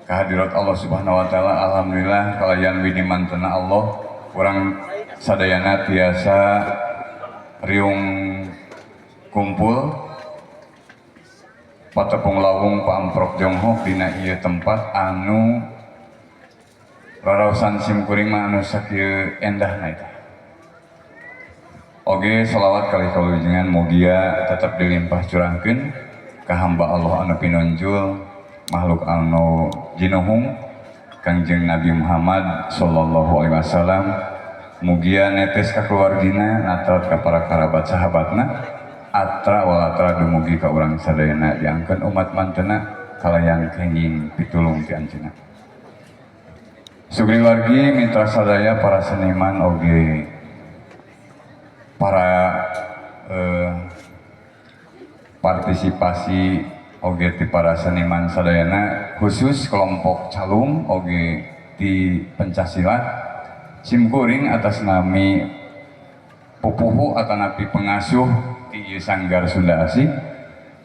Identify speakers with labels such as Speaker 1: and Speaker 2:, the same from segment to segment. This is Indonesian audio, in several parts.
Speaker 1: kehadirat Allah Subhanahu wa taala. Alhamdulillah kalayan widi mantena Allah urang sadayana tiasa riung kumpul patepung lawung paamprok jonghok dina ieu tempat anu raraosan simkuring mah anu sakieu endahna eta. Oge sholawat kali kawilujengan mugia tetap dilimpah curangkeun ka hamba Allah anu pinonjul makhluk anu jinuhung Kangjeng Nabi Muhammad sallallahu alaihi wasallam. Mugia netes ka keluargina natrat ka para karabat sahabatna atra walatra dumugi ka urang sadayana diangkeun umat mantena kalayan kenging pitulung ti anjeunna. Sugeng wargi mitra sadaya para seniman oge para partisipasi oge ti para seniman sadayana khusus kelompok calung oge di pencaksilat simkuring atas nami pupuhu atanapi pengasuh ti Sanggar Sunda Asih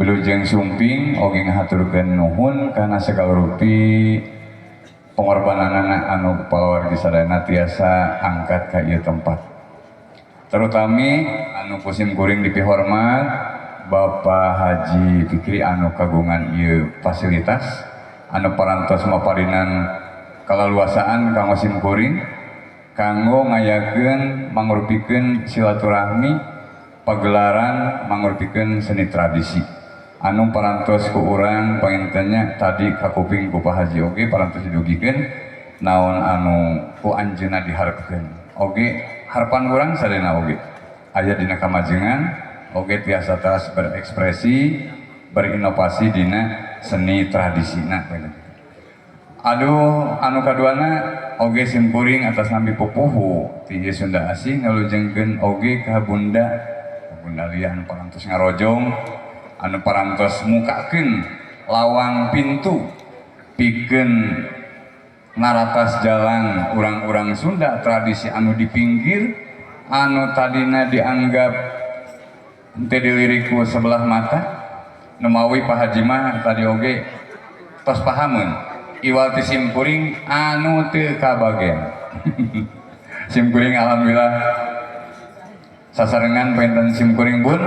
Speaker 1: Wilujeng Sumping oge ngahaturkeun nuhun kana segala rupi pengorbananana anu pawargi sadayana tiasa angkat ka ieu tempat. Terutami anu kusim kuring dipihormat Bapak Haji Fikri anu kagungan ieu fasilitas anu parantos maparinan kalaluasaan kanggo sim kuring kanggo ngayakeun mangrupikeun silaturahmi pagelaran mangrupikeun seni tradisi anu parantos ku urang pangintennya tadi ka kuping ku Pak Haji oge parantos didugikeun naon anu ku anjeunna diharepkeun oge harapan urang sadayana oge aya dina kamajengan oge tiasa teras berekspresi berinovasi dina seni tradisina. Aduh anu kaduana oge simkuring atas nami pupuhu ti Sunda Asih ngalujengkeun oge ka Bunda Lia anu parantos ngarojong anu parantos mukakeun lawang pintu pikeun ngaratas jalan urang-urang Sunda tradisi anu di pinggir anu tadina dianggap teu diliriku sebelah mata numawi Pak Haji mah tadi oge tos pahameun iwal ti simkuring anu teu kabagen. Simkuring alhamdulillah sasarengan penten simkuring bun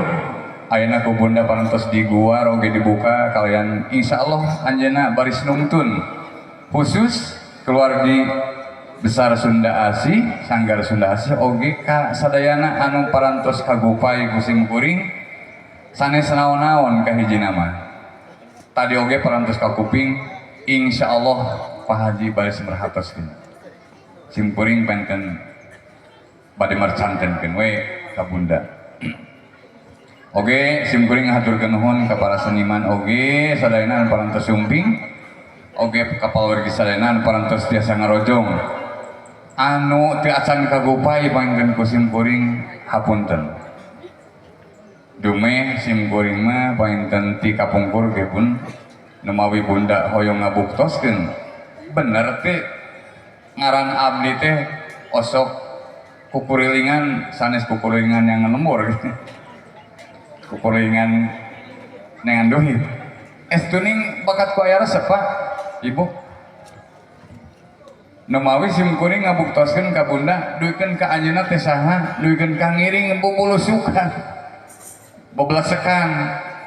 Speaker 1: ayeuna ku Bunda parantos diguar oge dibuka kalian insyaallah anjeunna baris nungtun khusus keluargi besar Sunda Asih Sanggar Sunda Asih oge ka sadayana anu parantos kagupai ku simkuring sanes naon-naon ka hijina mah tadi oge parantos ka kuping insyaallah Pak Haji baris merhatoskeun simkuring penten bade mercantenkeun we ka Bunda. Oge simkuring ngahaturkeun nuhun ka para seniman oge sadayana anu parantos sumping oge ka pawargi sadayana anu parantos tiasa ngarojong anu teu acan kagupai panggeukeun ku simkuring hapunten. Dumeh simkuring mah panginten ti kapungkur ge pun numawi Bunda hoyong ngabuktoskeun bener teh ngaran abdi teh osok kukurilingan sanes kukurilingan yang lembur kukurilingan nengan duhit tuning bakat ku aya resep Pak Ibu numawi simkuring ngabuktoskeun ka Bunda duikeun ka anjeunna teh saha duikeun ka ngiring bubulusukan beblesekan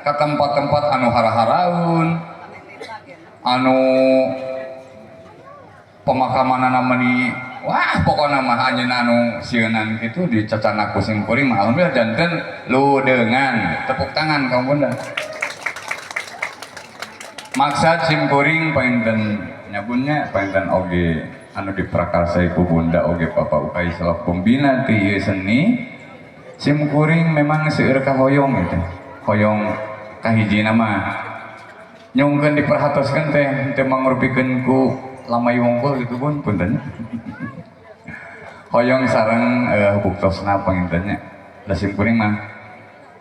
Speaker 1: ka tempat-tempat anu hara-haraun anu pemakamanana meni wah pokokna mah anjeunna anu sieunan kitu dicacana ku simkuring mah alhamdulillah janten ludeungan tepuk tangan ka Bunda. Maksud simkuring painten nyabunnya painten oge anu diprakarsai ku Bunda oge Bapak Ukai selaku pembina ti ieu seni simkuring memang seueur ka hoyong gitu hoyong kahijina mah nyungkeun diperhatoskeun teh teu mangrupikeun ku lamai wungkul gitu pun punten hoyong sareng buktosna pangintennya da simkuring mah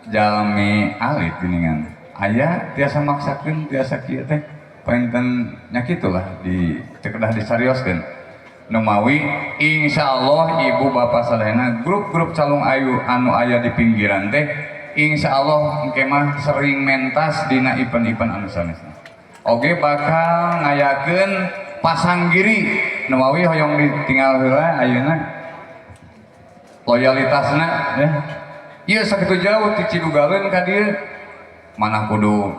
Speaker 1: jalmi alit geuningan aya tiasa maksakeun tiasa kieu teh panginten nya kitulah di teu kedah disarioskeun numawi insyaallah ibu bapak sadayana grup-grup calung ayu anu aya di pinggiran teh insyaallah engke mah sering mentas dina event-event anu sanesna oge bakal ngayakeun pasanggiri nu mawi hoyong ditinggal heula ayeuna loyalitasna ya. Ieu sakitu jauh ti Cidugaeun ka dieu mana kudu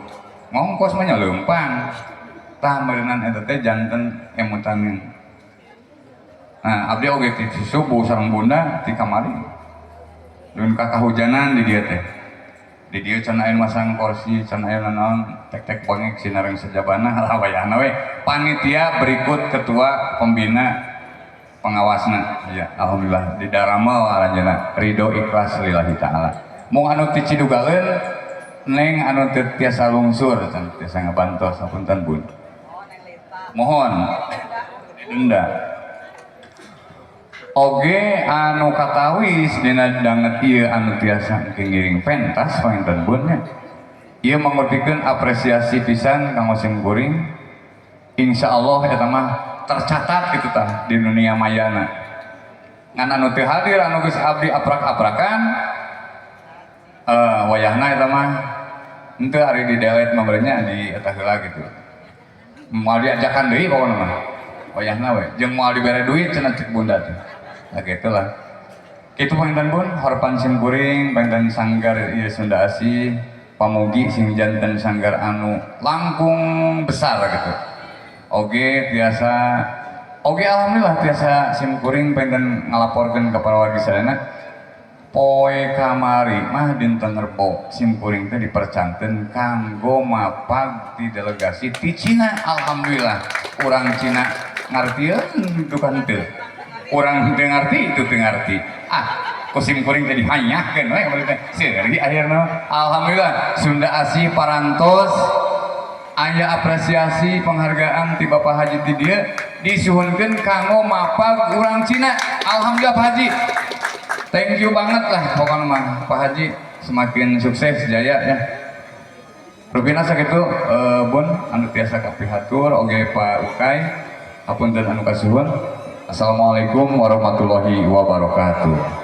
Speaker 1: ngongkos mah nya leumpang tah meureunnan eta teh janten emutanin. Nah abdi oge ti subuh sareng bunda ti kamari dun kahujanan di dieu teh di dieu can aya masang kursi can aya naon tek-tek bangek sinareng sajabana wayahna we panitia berikut ketua pembina pengawasna ya alhamdulillah di Daramal aranjeunna Ridho Ikhlas lillahi taala. Mung anu ti Cidugaeun neng anu teu tiasa lungsur can tiasa ngabantos sapunten Bun. Mohon denda. Oge anu katawis dina danget ieu anu tiasa ngiring pentas panginten Bun nya. Ieu mangurtikeun apresiasi pisan kanggo simkuring. Insyaallah eta mah tercatat gitu tah di dunia mayana. Ngan anu teu hadir anu geus abdi aprak-aprakan wayahna eta mah henteu ari di delete mambernya di eta heula gitu. Moal diajakan deui pokona mah. Wayahna we jeung moal dibere duit cenah cek bunda teh. Nah kitu lah. Kitu panginten Bun, harapan simkuring panginten sanggar ieu Sunda Asih pamugi sing janten sanggar anu langkung besar gitu. Oge biasa oge alhamdulillah biasa simkuring pengen ngalaporkeun ka para wargi sadayana poe kamari mah dinten Rebo simkuring teh dipercanten kanggo mapag di delegasi ti Cina. Alhamdulillah urang Cina ngartieun dukan teu urang teu ngarti itu teu ngarti ku simkuring teh dihanyahkeun we kamari teh seuri akhirna alhamdulillah Sunda Asih parantos aya apresiasi penghargaan ti Bapak Haji ti dieu disuhunkeun kanggo mapag urang Cina. Alhamdulillah Pak Haji, thank you banget lah pokoknya mah Pak Haji, semakin sukses jaya ya. Rupina sakitu Bun anu tiasa kapihatur oge Pak Ukay hapunten anu kasuhun. Assalamualaikum warahmatullahi wabarakatuh.